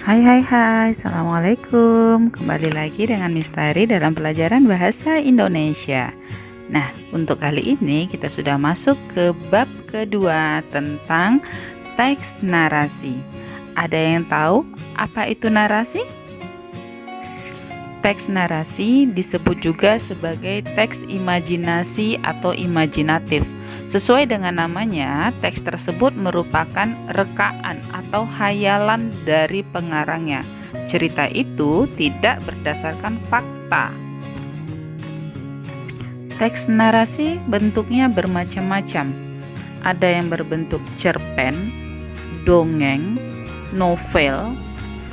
Hai, Assalamualaikum. Kembali lagi dengan Mistari dalam pelajaran Bahasa Indonesia. Nah, untuk kali ini kita sudah masuk ke bab kedua tentang teks narasi. Ada yang tahu apa itu narasi? Teks narasi disebut juga sebagai teks imajinasi atau imajinatif. Sesuai dengan namanya, teks tersebut merupakan rekaan atau hayalan dari pengarangnya. Cerita itu tidak berdasarkan fakta. Teks narasi bentuknya bermacam-macam. Ada yang berbentuk cerpen, dongeng, novel,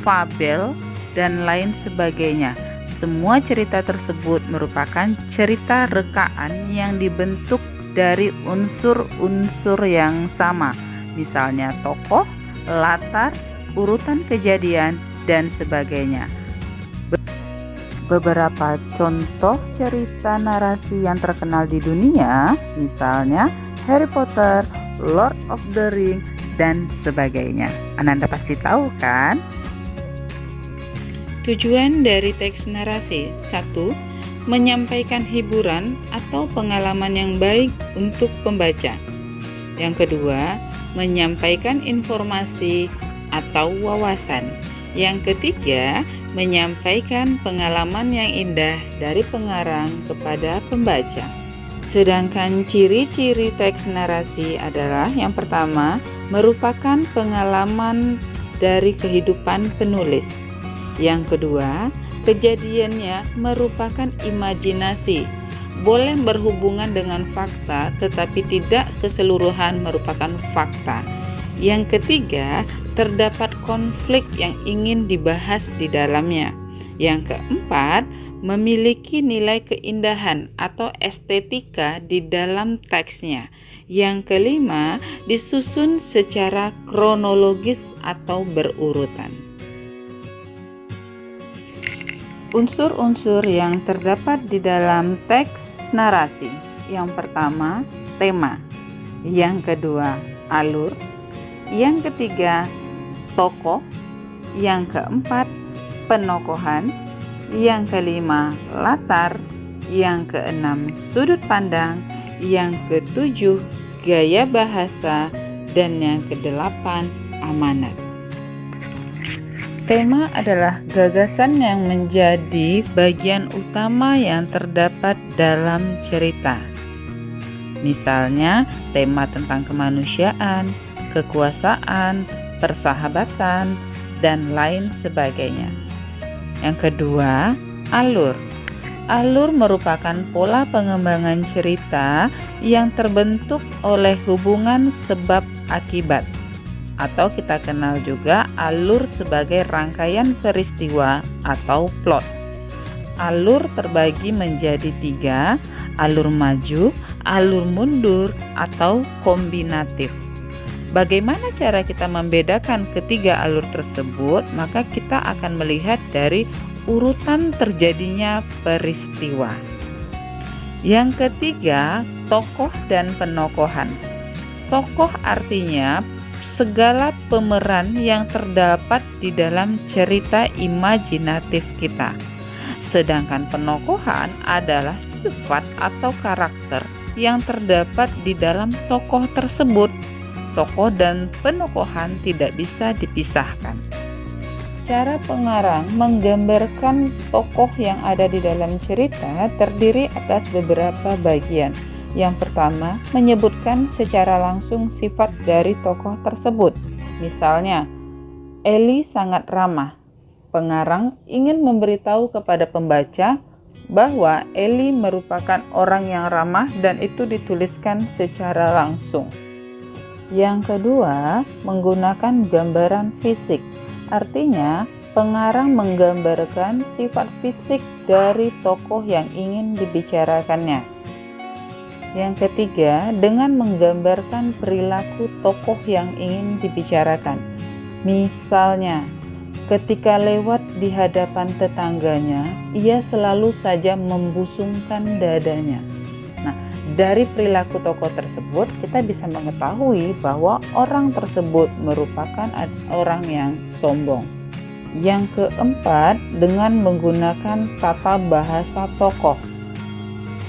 fabel, dan lain sebagainya. Semua cerita tersebut merupakan cerita rekaan yang dibentuk dari unsur-unsur yang sama, misalnya tokoh, latar, urutan kejadian, dan sebagainya. Beberapa contoh cerita narasi yang terkenal di dunia, misalnya Harry Potter, Lord of the Rings, dan sebagainya. Ananda pasti tahu kan? Tujuan dari teks narasi: 1. Menyampaikan hiburan atau pengalaman yang baik untuk pembaca. Yang kedua, menyampaikan informasi atau wawasan. Yang ketiga, menyampaikan pengalaman yang indah dari pengarang kepada pembaca. Sedangkan ciri-ciri teks narasi adalah yang pertama, merupakan pengalaman dari kehidupan penulis. Yang kedua, kejadiannya merupakan imajinasi, boleh berhubungan dengan fakta tetapi tidak keseluruhan merupakan fakta. Yang ketiga, terdapat konflik yang ingin dibahas di dalamnya. Yang keempat, memiliki nilai keindahan atau estetika di dalam teksnya. Yang kelima, disusun secara kronologis atau berurutan. Unsur-unsur yang terdapat di dalam teks narasi. Yang pertama, tema. Yang kedua, alur. Yang ketiga, tokoh. Yang keempat, penokohan. Yang kelima, latar. Yang keenam, sudut pandang. Yang ketujuh, gaya bahasa. Dan yang kedelapan, amanat. Tema adalah gagasan yang menjadi bagian utama yang terdapat dalam cerita. Misalnya, tema tentang kemanusiaan, kekuasaan, persahabatan, dan lain sebagainya. Yang kedua, alur. Alur merupakan pola pengembangan cerita yang terbentuk oleh hubungan sebab akibat, atau kita kenal juga alur sebagai rangkaian peristiwa atau plot. Alur terbagi menjadi 3, alur maju, alur mundur, atau kombinatif. Bagaimana cara kita membedakan ketiga alur tersebut? Maka kita akan melihat dari urutan terjadinya peristiwa. Yang ketiga, tokoh dan penokohan. Tokoh artinya segala pemeran yang terdapat di dalam cerita imajinatif kita. Sedangkan penokohan adalah sifat atau karakter yang terdapat di dalam tokoh tersebut. Tokoh dan penokohan tidak bisa dipisahkan. Cara pengarang menggambarkan tokoh yang ada di dalam cerita terdiri atas beberapa bagian. Yang pertama, menyebutkan secara langsung sifat dari tokoh tersebut. Misalnya, Eli sangat ramah. Pengarang ingin memberitahu kepada pembaca bahwa Eli merupakan orang yang ramah dan itu dituliskan secara langsung. Yang kedua, menggunakan gambaran fisik. Artinya, pengarang menggambarkan sifat fisik dari tokoh yang ingin dibicarakannya. Yang ketiga, dengan menggambarkan perilaku tokoh yang ingin dibicarakan. Misalnya, ketika lewat di hadapan tetangganya, ia selalu saja membusungkan dadanya. Nah, dari perilaku tokoh tersebut, kita bisa mengetahui bahwa orang tersebut merupakan orang yang sombong. Yang keempat, dengan menggunakan tata bahasa tokoh.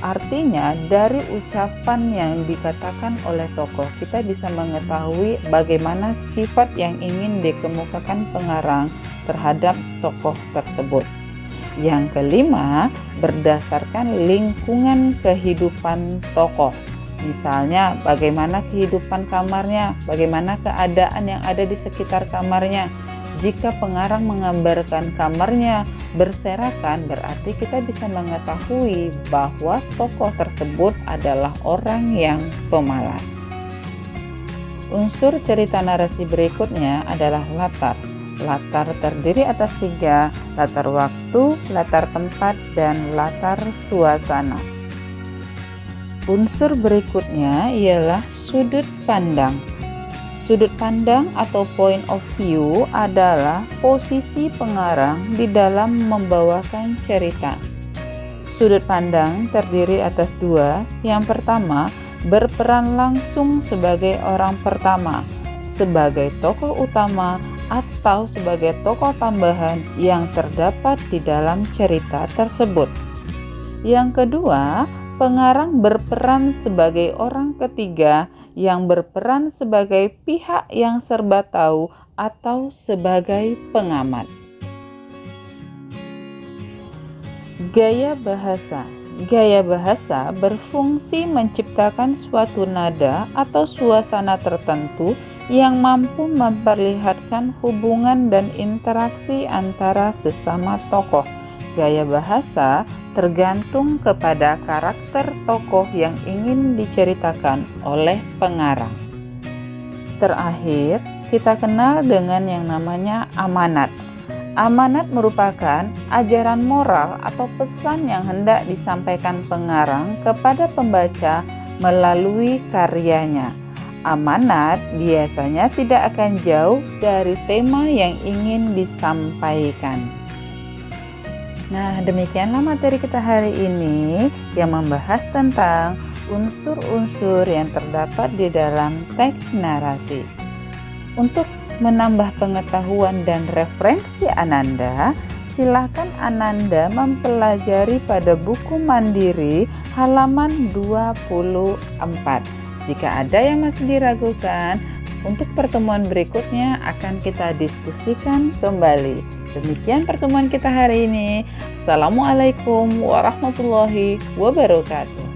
Artinya, dari ucapan yang dikatakan oleh tokoh, kita bisa mengetahui bagaimana sifat yang ingin dikemukakan pengarang terhadap tokoh tersebut. Yang kelima, berdasarkan lingkungan kehidupan tokoh. Misalnya, bagaimana kehidupan kamarnya, bagaimana keadaan yang ada di sekitar kamarnya. Jika pengarang menggambarkan kamarnya berserakan, berarti kita bisa mengetahui bahwa tokoh tersebut adalah orang yang pemalas. Unsur cerita narasi berikutnya adalah latar. Latar terdiri atas 3, latar waktu, latar tempat, dan latar suasana. Unsur berikutnya ialah sudut pandang. Sudut pandang atau point of view adalah posisi pengarang di dalam membawakan cerita. Sudut pandang terdiri atas 2. Yang pertama, berperan langsung sebagai orang pertama, sebagai tokoh utama atau sebagai tokoh tambahan yang terdapat di dalam cerita tersebut. Yang kedua, pengarang berperan sebagai orang ketiga yang berperan sebagai pihak yang serba tahu atau sebagai pengamat. Gaya bahasa. Gaya bahasa berfungsi menciptakan suatu nada atau suasana tertentu yang mampu memperlihatkan hubungan dan interaksi antara sesama tokoh. Gaya bahasa tergantung kepada karakter tokoh yang ingin diceritakan oleh pengarang. Terakhir, kita kenal dengan yang namanya amanat. Amanat merupakan ajaran moral atau pesan yang hendak disampaikan pengarang kepada pembaca melalui karyanya. Amanat biasanya tidak akan jauh dari tema yang ingin disampaikan. Nah, demikianlah materi kita hari ini yang membahas tentang unsur-unsur yang terdapat di dalam teks narasi. Untuk menambah pengetahuan dan referensi Ananda, silakan Ananda mempelajari pada buku mandiri halaman 24. Jika ada yang masih diragukan, untuk pertemuan berikutnya akan kita diskusikan kembali. Demikian pertemuan kita hari ini. Assalamualaikum warahmatullahi wabarakatuh.